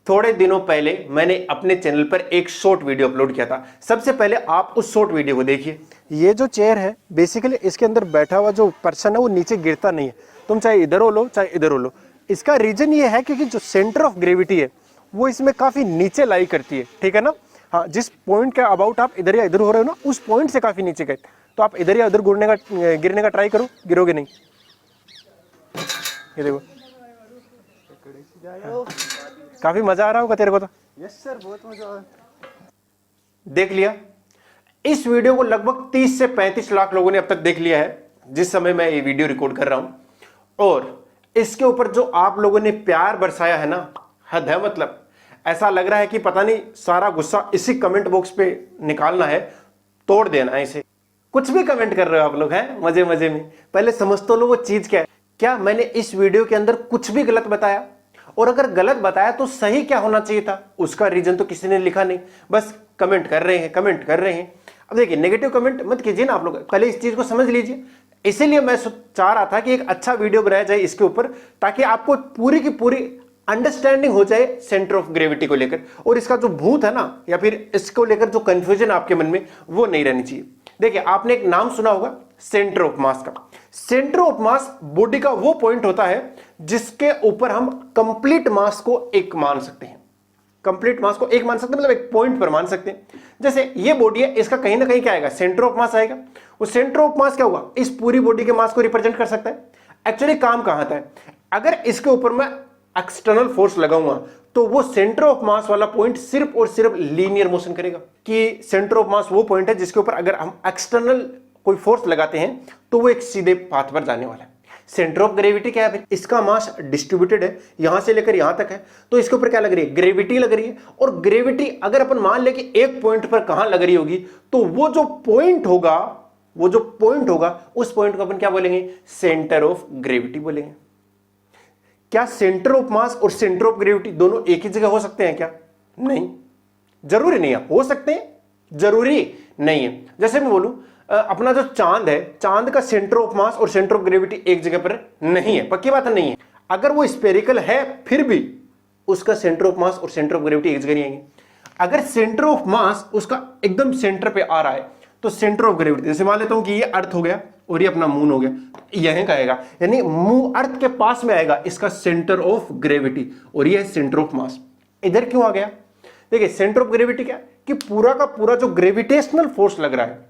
थोड़े दिनों पहले मैंने अपने चैनल पर एक शॉर्ट वीडियो अपलोड किया था। सबसे पहले आप उस शॉर्ट वीडियो को देखिए। ये जो चेयर है बेसिकली इसके अंदर बैठा हुआ जो पर्सन है वो नीचे गिरता नहीं है, तुम चाहे इधर हो लो चाहे इधर हो लो। इसका रीजन ये है क्योंकि जो सेंटर ऑफ ग्रेविटी है वो इसमें काफी नीचे लाई करती है, ठीक है ना। हाँ, जिस पॉइंट के अबाउट आप इधर या इधर हो रहे हो ना, उस पॉइंट से काफी नीचे गए, तो आप इधर या उधर गिरने का ट्राई करो, गिरोगे नहीं। ये देखो, काफी मजा आ रहा होगा तेरे को तो। यस सर, बहुत मजा आ रहा है। देख लिया, इस वीडियो को लगभग 30 से 35 लाख लोगों ने अब तक देख लिया है जिस समय मैं ये वीडियो रिकॉर्ड कर रहा हूं। और इसके ऊपर जो आप लोगों ने प्यार बरसाया है ना, हद है। मतलब ऐसा लग रहा है कि पता नहीं सारा गुस्सा इसी कमेंट बॉक्स पे निकालना है, तोड़ देना है इसे। कुछ भी कमेंट कर रहे हो आप लोग, हैं मजे मजे में। पहले समझ तो लो वो चीज क्या है। क्या मैंने इस वीडियो के अंदर कुछ भी गलत बताया? और अगर गलत बताया तो सही क्या होना चाहिए था, उसका रीजन तो किसी ने लिखा नहीं, बस कमेंट कर रहे हैं, कमेंट कर रहे हैं। अब देखिए, नेगेटिव कमेंट मत कीजिए ना आप लोग, पहले इस चीज को समझ लीजिए। इसीलिए मैं चाह रहा था कि एक अच्छा वीडियो बनाया जाए इसके ऊपर, ताकि आपको पूरी की पूरी अंडरस्टैंडिंग हो जाए सेंटर ऑफ ग्रेविटी को लेकर। और इसका जो भूत है ना, या फिर इसको लेकर जो कंफ्यूजन आपके मन में, वो नहीं रहनी चाहिए। देखिए, आपने एक नाम सुना होगा सेंटर ऑफ मास का। सेंटर ऑफ मास बॉडी का वो पॉइंट होता है जिसके ऊपर हम कंप्लीट मास को एक मान सकते हैं। कंप्लीट मास को एक मान सकते हैं, मतलब एक पॉइंट पर मान सकते हैं। जैसे ये बॉडी है, इसका कहीं ना कहीं क्या आएगा, सेंटर ऑफ मास आएगा। वो सेंटर ऑफ मास क्या होगा, इस पूरी बॉडी के मास को रिप्रेजेंट कर सकता है। एक्चुअली काम कहां आता है, अगर इसके ऊपर मैं एक्सटर्नल फोर्स लगाऊंगा तो वो सेंटर ऑफ मास वाला पॉइंट सिर्फ और सिर्फ लीनियर मोशन करेगा। कि सेंटर ऑफ मास वो पॉइंट है जिसके ऊपर अगर हम एक्सटर्नल कोई फोर्स लगाते हैं तो वो एक सीधे पाथ पर जाने वाला है। सेंटर ऑफ ग्रेविटी क्या है, इसका मास डिस्ट्रीब्यूटेड है, यहां से लेकर यहां तक है, तो इसके ऊपर क्या लग रही है, ग्रेविटी लग रही है। और ग्रेविटी अगर अपन मान ले कि एक पॉइंट पर कहां लग रही होगी, तो वो जो पॉइंट होगा उस पॉइंट को अपन क्या बोलेंगे, सेंटर ऑफ ग्रेविटी बोलेंगे। क्या सेंटर ऑफ मास और सेंटर ऑफ ग्रेविटी दोनों एक ही जगह हो सकते हैं क्या? नहीं, जरूरी नहीं है। हो सकते हैं, जरूरी नहीं है। जैसे मैं बोलूं, अपना जो चांद है, चांद का सेंटर ऑफ मास और सेंटर ऑफ ग्रेविटी एक जगह पर नहीं है, पक्की बात नहीं है। अगर वो स्फेरिकल है फिर भी उसका सेंटर ऑफ मास और सेंटर ऑफ ग्रेविटी एक जगह नहीं आएंगे। अगर सेंटर ऑफ मास उसका एकदम सेंटर पे आ रहा है तो सेंटर ऑफ ग्रेविटी, जैसे मान लेता हूं कि ये अर्थ हो गया और ये अपना मून हो गया, यहीं का आएगा, यानी मून अर्थ के पास में आएगा इसका सेंटर ऑफ ग्रेविटी, और ये है सेंटर ऑफ मास। इधर क्यों आ गया? देखिए, सेंटर ऑफ ग्रेविटी क्या, कि पूरा का पूरा जो ग्रेविटेशनल फोर्स लग रहा है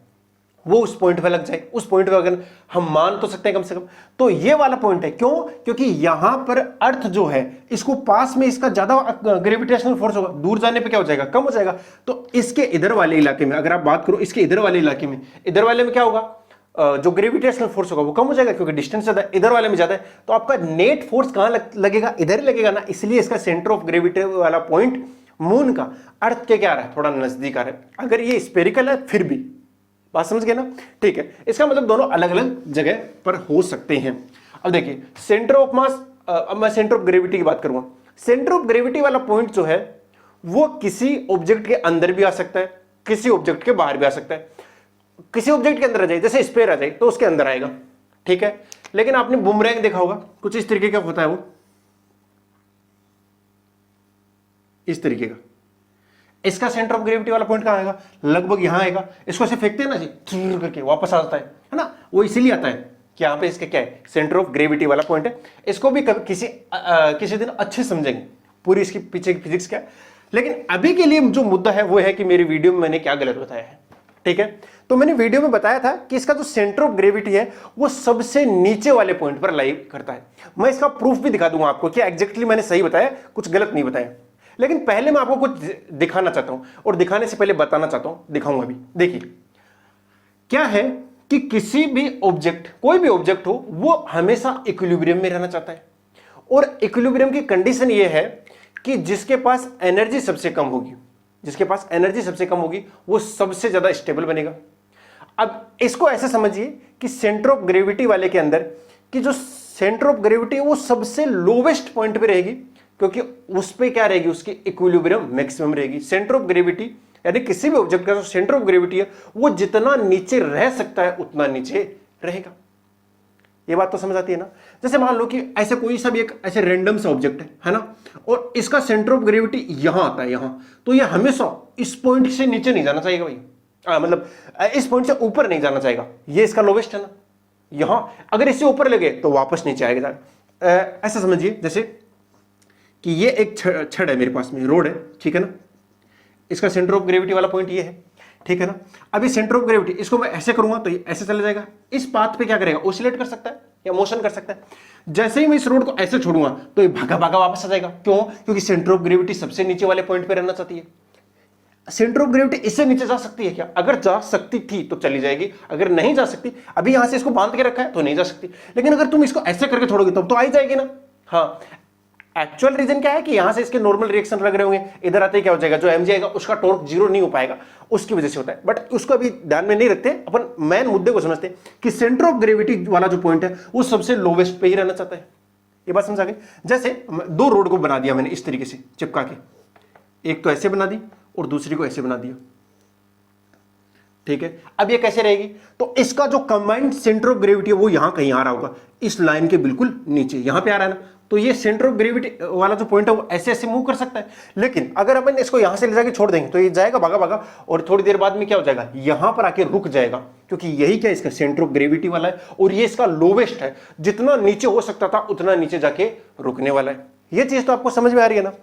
वो उस पॉइंट पे लग जाए। उस पॉइंट पे अगर हम मान तो सकते हैं कम से कम, तो ये वाला पॉइंट है। क्यों? क्योंकि यहां पर अर्थ जो है, इसको पास में इसका ज्यादा ग्रेविटेशनल फोर्स होगा, दूर जाने पे क्या हो जाएगा, कम हो जाएगा। तो इसके इधर वाले इलाके में अगर आप बात करो, इसके इधर वाले इलाके में, इधर वाले में क्या होगा, जो ग्रेविटेशनल फोर्स होगा वो कम हो जाएगा, क्योंकि डिस्टेंस ज्यादा है, इधर वाले में ज्यादा है। तो आपका नेट फोर्स कहां लगेगा, इधर ही लगेगा ना। इसलिए इसका सेंटर ऑफ ग्रेविटी वाला पॉइंट मून का अर्थ के क्या आ रहा है, थोड़ा नजदीक आ रहा है। अगर ये स्फेरिकल है फिर भी, बात समझ गए ना? ठीक है, इसका मतलब दोनों अलग अलग जगह पर हो सकते हैं। अब देखिए, सेंटर ऑफ मास, अब मैं सेंटर ऑफ ग्रेविटी की बात करूंगा। सेंटर ऑफ ग्रेविटी वाला पॉइंट जो है वो किसी ऑब्जेक्ट के अंदर भी आ सकता है, किसी ऑब्जेक्ट के बाहर भी आ सकता है। किसी ऑब्जेक्ट के अंदर आ जाए, जैसे स्फेयर आ जाए तो उसके अंदर आएगा, ठीक है। लेकिन आपने बूमरैंग देखा होगा, कुछ इस तरीके का होता है, वो इस तरीके का। इसका सेंटर ऑफ ग्रेविटी वाला पॉइंट कहां आएगा, लगभग यहां आएगा। इसको ऐसे फेंकते हैं ना जी, चुर करके वापस आ जाता है ना। वो इसीलिए आता है कि यहां पे इसके क्या है, सेंटर ऑफ ग्रेविटी वाला पॉइंट है। इसको भी किसी दिन अच्छे समझेंगे, पूरी इसकी पीछे की फिजिक्स क्या है। लेकिन अभी के लिए जो मुद्दा है वो है कि मेरी वीडियो में मैंने क्या गलत बताया है, ठीक है। तो मैंने वीडियो में बताया था कि इसका जो सेंटर ऑफ ग्रेविटी है वो सबसे नीचे वाले पॉइंट पर लाई करता है। मैं इसका प्रूफ भी दिखा दूंगा आपको कि एग्जैक्टली मैंने सही बताया, कुछ गलत नहीं बताया। लेकिन पहले मैं आपको कुछ दिखाना चाहता हूं, और दिखाने से पहले बताना चाहता हूं, दिखाऊंगा अभी। देखिए, क्या है कि किसी भी ऑब्जेक्ट, कोई भी ऑब्जेक्ट हो, वो हमेशा इक्विलिब्रियम में रहना चाहता है। और इक्विलिब्रियम की कंडीशन ये है कि जिसके पास एनर्जी सबसे कम होगी, वो सबसे ज्यादा स्टेबल बनेगा। अब इसको ऐसे समझिए कि सेंटर ऑफ ग्रेविटी वाले के अंदर कि जो सेंटर ऑफ ग्रेविटी है वो सबसे लोवेस्ट पॉइंट पे रहेगी, क्योंकि उस पे क्या रहेगी, उसकी इक्विलिब्रियम मैक्सिमम रहेगी। सेंटर ऑफ ग्रेविटी यानी किसी भी ऑब्जेक्ट का जो सेंटर ऑफ ग्रेविटी है वो जितना नीचे रह सकता है उतना नीचे रहेगा। ये बात तो समझ आती है ना। जैसे मान लो कि ऐसे कोई सा भी एक ऐसे रैंडम सा ऑब्जेक्ट है ना, और इसका सेंटर ऑफ ग्रेविटी यहां आता है यहां, तो ये हमेशा इस पॉइंट से नीचे नहीं जाना चाहिए भाई, मतलब इस पॉइंट से ऊपर नहीं जाना चाहिए, ये इसका लोवेस्ट है ना। यहां अगर इससे ऊपर लगे तो वापस नीचे आएगा। ऐसा समझिए जैसे कि ये एक छड़ है मेरे पास में, रोड है, ठीक है ना, इसका सेंटर ऑफ ग्रेविटी वाला पॉइंट ये है, ठीक है ना। अभी सेंटर ऑफ ग्रेविटी इसको मैं ऐसे करूंगा तो ये ऐसे चला जाएगा, इस पाथ पे क्या करेगा, ऑसिलेट कर सकता है या मोशन कर सकता है। जैसे ही मैं इस रोड को ऐसे छोड़ूंगा तो ये भागा भागा वापस आ जाएगा। क्यों? क्योंकि सेंटर ऑफ ग्रेविटी सबसे नीचे वाले पॉइंट पे रहना चाहती है। सेंटर ऑफ ग्रेविटी इससे नीचे जा सकती है क्या? अगर जा सकती थी तो चली जाएगी, अगर नहीं जा सकती, अभी यहां से इसको बांध के रखा है तो नहीं जा सकती, लेकिन अगर तुम इसको ऐसे करके छोड़ोगे तब तो आ ही जाएगी ना। हाँ, एक्चुअल रीजन क्या है कि यहां से इसके नॉर्मल रिएक्शन लग रहे होंगे, इधर आते ही क्या हो जाएगा, जो mg आएगा उसका टॉर्क जीरो नहीं हो पाएगा, उसकी वजह से होता है। बट उसको अभी ध्यान में नहीं रखते, अपन मेन मुद्दे को समझते हैं कि सेंटर ऑफ ग्रेविटी वाला जो पॉइंट है वो सबसे लोवेस्ट पे ही रहना चाहता है। ये बात समझ आ गई। जैसे दो रोड को बना दिया मैंने इस तरीके से चिपका के, एक तो ऐसे बना दी और दूसरी को ऐसे बना दिया, ठीक है। अब ये कैसे रहेगी, तो इसका जो कंबाइंड सेंटर ऑफ ग्रेविटी है वो यहां कहीं आ रहा होगा, इस लाइन के बिल्कुल नीचे यहां पे आ रहा है ना, तो ये सेंटर ऑफ ग्रेविटी वाला जो पॉइंट है वो ऐसे ऐसे मूव कर सकता है। लेकिन अगर अपन इसको यहां से ले जाके छोड़ देंगे तो ये जाएगा भागा भागा, और थोड़ी देर बाद में क्या हो जाएगा, यहां पर आके रुक जाएगा, क्योंकि यही क्या इसका सेंटर ऑफ ग्रेविटी वाला है और ये इसका लोवेस्ट है, जितना नीचे हो सकता था उतना नीचे जाके रुकने वाला है। ये चीज तो आपको समझ में आ रही है ना।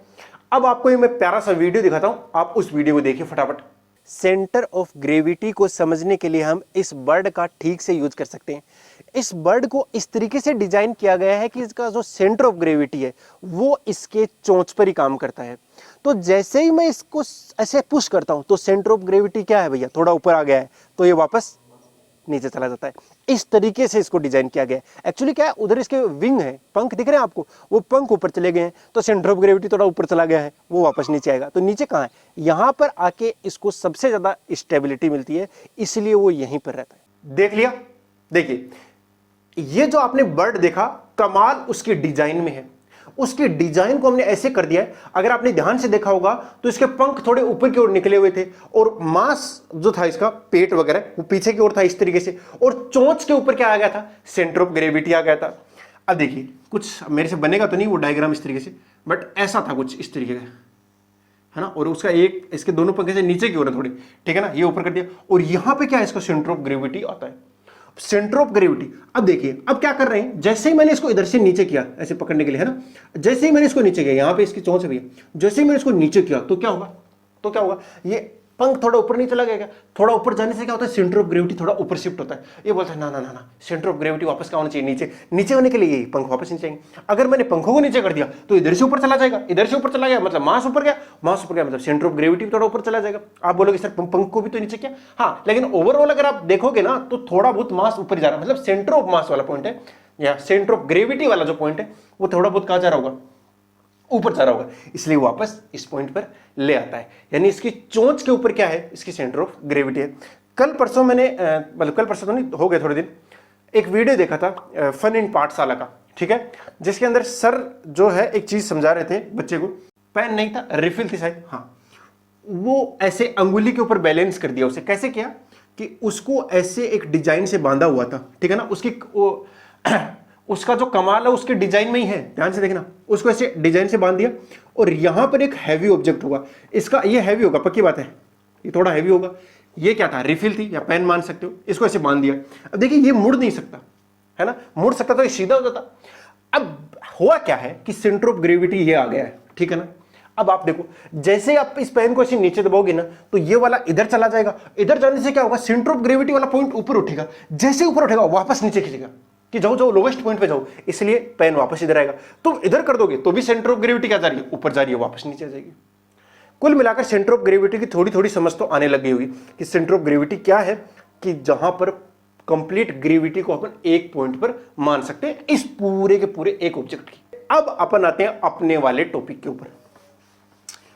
अब आपको ये मैं प्यारा सा वीडियो दिखाता हूं, आप उस वीडियो को देखिए फटाफट। सेंटर ऑफ ग्रेविटी को समझने के लिए हम इस बर्ड का ठीक से यूज कर सकते हैं। इस बर्ड को इस तरीके से डिजाइन किया गया है कि इसका जो सेंटर ऑफ ग्रेविटी है वो इसके चोंच पर ही काम करता है। तो जैसे ही मैं इसको ऐसे पुश करता हूं तो सेंटर ऑफ ग्रेविटी क्या है भैया, थोड़ा ऊपर आ गया है, तो ये वापस नीचे चला जाता है। इस तरीके से इसको डिजाइन किया गया है। एक्चुअली क्या है, उधर इसके विंग है, पंख दिख रहे हैं आपको, वो पंख ऊपर चले गए हैं, तो सेंटर ऑफ ग्रेविटी थोड़ा ऊपर चला गया है, वो वापस नीचे आएगा। तो नीचे कहाँ है, यहां पर आके इसको सबसे ज्यादा स्टेबिलिटी मिलती है, इसलिए वो यहीं पर रहता है। देख लिया। देखिए ये जो आपने बर्ड देखा, कमाल उसके डिजाइन में है। उसके डिजाइन को हमने ऐसे कर दिया है, अगर आपने ध्यान से देखा होगा तो इसके पंख थोड़े ऊपर की ओर निकले हुए थे और मांस जो था इसका, पेट वगैरह, वो पीछे की ओर था इस तरीके से, और चोंच के ऊपर क्या आ गया था, सेंटर ऑफ ग्रेविटी आ गया था। अब देखिए कुछ मेरे से बनेगा तो नहीं वो डायग्राम इस तरीके से, बट ऐसा था कुछ इस तरीके का, है ना। और उसका एक, इसके दोनों पंखे से नीचे की ओर है थोड़ी, ठीक है ना, ये ऊपर कर दिया, और यहां पे क्या है, इसका सेंटर ऑफ ग्रेविटी आता है, सेंटर ऑफ ग्रेविटी। अब देखिए अब क्या कर रहे हैं, जैसे ही मैंने इसको इधर से नीचे किया ऐसे पकड़ने के लिए, है ना, जैसे ही मैंने इसको नीचे किया, यहां पे इसकी चोंच है भैया, जैसे ही मैंने इसको नीचे किया तो क्या होगा, ये पंख थोड़ा ऊपर नहीं चला गया, थोड़ा ऊपर जाने से क्या होता है, सेंटर ऑफ ग्रेविटी थोड़ा ऊपर शिफ्ट होता है। ये बोलता है ना ना ना ना, सेंटर ऑफ ग्रेविटी वापस क्या होना चाहिए, नीचे। नीचे होने के लिए ये पंख वापस नीचे आएंगे। अगर मैंने पंखों को नीचे कर दिया तो इधर से ऊपर चला जाएगा, इधर से ऊपर चला गया मतलब मास ऊपर गया, मास ऊपर गया मतलब सेंटर ऑफ ग्रेविटी थोड़ा ऊपर चला जाएगा। आप बोलोगे सर पंख को भी तो नीचे किया, हाँ, लेकिन ओवरऑल अगर आप देखोगे ना तो थोड़ा बहुत मास ऊपर जा रहा है, मतलब सेंटर ऑफ मास वाला पॉइंट है या सेंटर ऑफ ग्रेविटी वाला जो पॉइंट है वो थोड़ा बहुत कहां जा रहा होगा, ऊपर जा रहा होगा, इसलिए वापस इस पॉइंट पर ले आता है। यानी इसकी चोंच के ऊपर क्या है, इसकी सेंटर ऑफ ग्रेविटी है। कल परसों मैंने, मतलब कल परसों तो नहीं, हो गए थोड़े दिन, एक वीडियो देखा था फन इन पाठशाला का, ठीक है, जिसके अंदर सर जो है एक चीज समझा रहे थे बच्चे को, पेन नहीं था, रिफिल थी शायद, हाँ, वो ऐसे अंगुली के ऊपर बैलेंस कर दिया। उसे कैसे किया कि उसको ऐसे एक डिजाइन से बांधा हुआ था, ठीक है ना, उसका जो कमाल है उसके डिजाइन में ही है, ध्यान से देखना, उसको ऐसे डिजाइन से बांध दिया और यहां पर एक हैवी ऑब्जेक्ट होगा, इसका ये हैवी होगा, पक्की बात है, ये थोड़ा हैवी होगा। ये क्या था, रिफिल थी या पेन मान सकते हो, इसको ऐसे बांध दिया। अब देखिए ये मुड़ नहीं सकता, है ना, मुड़ सकता तो ये सीधा हो जाता। अब हुआ क्या है कि सेंटर ऑफ ग्रेविटी ये आ गया है, ठीक है ना। अब आप देखो, जैसे आप इस पेन को ऐसे नीचे दबाओगे ना तो ये वाला इधर चला जाएगा, इधर जाने से क्या होगा, सेंटर ऑफ ग्रेविटी वाला पॉइंट ऊपर उठेगा, जैसे ऊपर उठेगा वापस नीचे खींचेगा कि जाओ जाओ लोवेस्ट पॉइंट पे जाओ, इसलिए पेन वापस इधर आएगा। तुम इधर कर दोगे तो भी सेंटर ऑफ ग्रेविटी क्या जा रही है, ऊपर जा रही है, वापस नीचे आ जाएगी। कुल मिलाकर सेंटर ऑफ ग्रेविटी की थोड़ी थोड़ी समझ तो आने लग गई होगी कि सेंटर ऑफ ग्रेविटी क्या है, कि जहां पर कंप्लीट ग्रेविटी को अपन एक पॉइंट पर मान सकते हैं इस पूरे के पूरे एक ऑब्जेक्ट की। अब अपन आते हैं अपने वाले टॉपिक के ऊपर।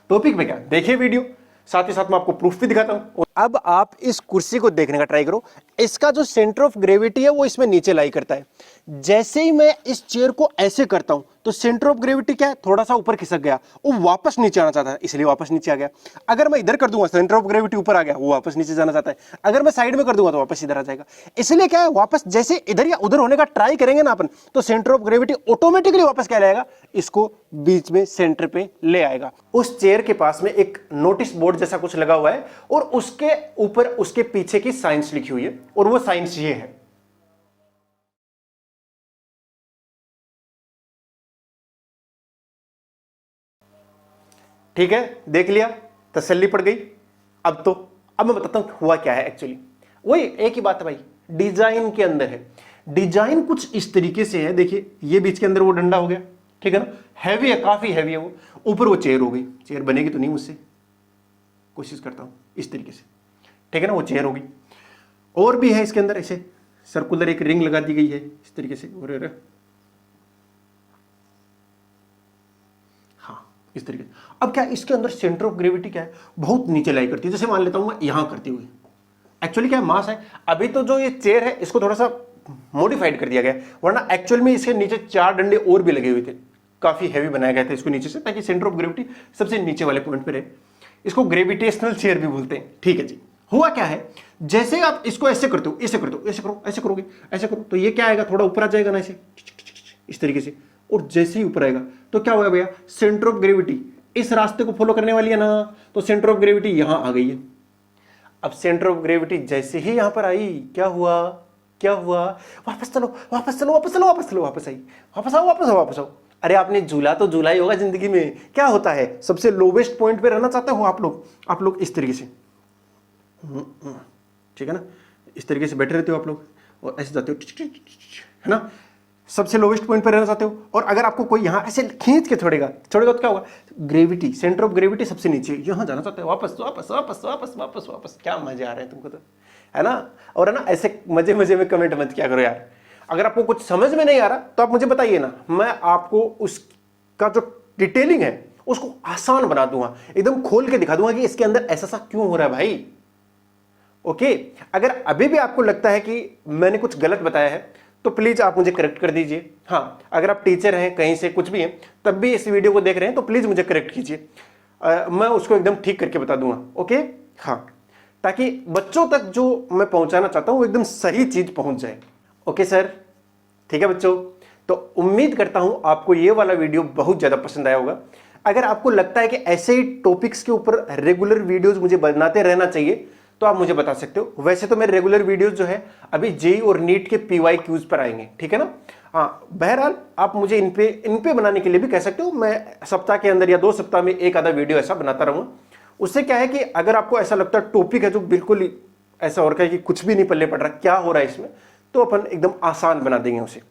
टॉपिक में क्या, देखिए वीडियो, साथ ही साथ मैं आपको प्रूफ भी दिखाता हूं। अब आप इस कुर्सी को देखने का ट्राई करो, इसका जो सेंटर ऑफ ग्रेविटी है वो इसमें नीचे लाई करता है। जैसे ही मैं इस चेयर को ऐसे करता हूं तो सेंटर ऑफ ग्रेविटी क्या है, थोड़ा सा ऊपर खिसक गया, वो वापस नीचे आना चाहता है इसलिए वापस नीचे आ गया। अगर मैं इधर कर दूंगा सेंटर ऑफ ग्रेविटी ऊपर आ गया, वो वापस नीचे जाना चाहता है। अगर मैं साइड में कर दूंगा तो वापस इधर आ जाएगा। इसलिए क्या है, वापस जैसे इधर या उधर होने का ट्राई करेंगे ना अपन, तो सेंटर ऑफ ग्रेविटी ऑटोमेटिकली वापस क्या लाएगा, इसको बीच में सेंटर पे ले आएगा। उस चेयर के पास में एक नोटिस बोर्ड जैसा कुछ लगा हुआ है और उसके ऊपर उसके पीछे की साइंस लिखी हुई है, और वो साइंस ये है। ठीक है, देख लिया, तसल्ली पड़ गई। अब मैं बताता हूं हुआ क्या है एक्चुअली। वही एक ही बात है भाई, डिजाइन के अंदर है। डिजाइन कुछ इस तरीके से है, देखिए ये बीच के अंदर वो डंडा हो गया, ठीक है ना, हैवी है, काफी हैवी है वो। ऊपर वो चेयर हो गई, चेयर बनेगी तो नहीं मुझसे, कोशिश करता हूं इस तरीके से, ठीक है ना, वो चेयर होगी। और भी है इसके अंदर, ऐसे सर्कुलर एक रिंग लगा दी गई है इस तरीके से, और इस तरीके से। अब क्या इसके अंदर सेंटर ऑफ ग्रेविटी क्या है, बहुत नीचे लाई करती है। जैसे मान लेता हूं मैं यहां करती हुई, एक्चुअली क्या मास है। अभी तो जो ये चेयर है इसको थोड़ा सा मॉडिफाइड कर दिया गया, वरना एक्चुअल में इसके नीचे 4 डंडे और भी लगे हुए थे, काफी हैवी बनाया गया था इसको नीचे से, ताकि सेंटर ऑफ ग्रेविटी सबसे नीचे वाले पॉइंट पे रहे। इसको ग्रेविटेशनल चेयर भी बोलते हैं, ठीक है जी। हुआ क्या है, जैसे आप इसको ऐसे करते हो, ऐसे करते हो, ऐसे करो, ऐसे करोगे, ऐसे करो, तो ये क्या आएगा, थोड़ा ऊपर आ जाएगा ना ऐसे, इस तरीके से। और जैसे ही ऊपर आएगा तो क्या होगा भैया, सेंटर ऑफ ग्रेविटी इस रास्ते को फॉलो करने वाली है ना, तो सेंटर ऑफ ग्रेविटी यहां आ गई है। अब सेंटर ऑफ ग्रेविटी जैसे ही यहां पर आई, क्या हुआ, क्या हुआ, वापस चलो, वापस चलो, वापस चलो, वापस चलो, वापस आई, वापस आओ, वापस आओ, वापस आओ। अरे आपने झूला तो झूला ही होगा जिंदगी में। क्या होता है, सबसे लोवेस्ट पॉइंट पे रहना चाहते हो आप लोग इस तरीके से, ठीक है ना, इस तरीके से बैठे रहते हो आप लोग, और ऐसे जाते हो, है ना, सबसे लोवेस्ट पॉइंट पर रहना चाहते हो। और अगर आपको कोई यहां ऐसे खींच के छोड़ेगा तो क्या होगा, ग्रेविटी, सेंटर ऑफ ग्रेविटी सबसे नीचे, यहां जाना चाहते हो, वापस वापस वापस वापस वापस वापस। क्या मजे आ रहे हैं तुमको तो, है ना। और है ना, ऐसे मजे मजे में कमेंट मत किया करो यार। अगर आपको कुछ समझ में नहीं आ रहा तो आप मुझे बताइए ना, मैं आपको उसका जो डिटेलिंग है उसको आसान बना दूंगा, एकदम खोल के दिखा दूंगा कि इसके अंदर ऐसा सा क्यों हो रहा है भाई। ओके, अगर अभी भी आपको लगता है कि मैंने कुछ गलत बताया है तो प्लीज आप मुझे करेक्ट कर दीजिए। हाँ, अगर आप टीचर हैं, कहीं से कुछ भी हैं, तब भी इस वीडियो को देख रहे हैं तो प्लीज मुझे करेक्ट कीजिए, मैं उसको एकदम ठीक करके बता दूंगा। ओके, हाँ, ताकि बच्चों तक जो मैं पहुंचाना चाहता हूं वो एकदम सही चीज पहुंच जाए। ओके सर, ठीक है बच्चों, तो उम्मीद करता हूं आपको ये वाला वीडियो बहुत ज्यादा पसंद आया होगा। अगर आपको लगता है कि ऐसे ही टॉपिक्स के ऊपर रेगुलर वीडियोस मुझे बनाते रहना चाहिए तो आप मुझे बता सकते हो। वैसे तो मेरे रेगुलर वीडियोस जो है अभी जेई और नीट के PYQs पर आएंगे, ठीक है ना। हाँ, बहरहाल आप मुझे इन पे बनाने के लिए भी कह सकते हो। मैं सप्ताह के अंदर या 2 सप्ताह में एक आधा वीडियो ऐसा बनाता रहूंगा। उससे क्या है कि अगर आपको ऐसा लगता है टॉपिक है जो बिल्कुल ही ऐसा हो रहा है कि कुछ भी नहीं पल्ले पड़ रहा, क्या हो रहा है इसमें, तो अपन एकदम आसान बना देंगे उसे,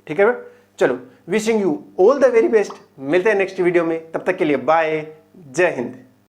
ठीक है। चलो, wishing you all the very best. मिलते हैं नेक्स्ट वीडियो में, तब तक के लिए बाय, जय हिंद।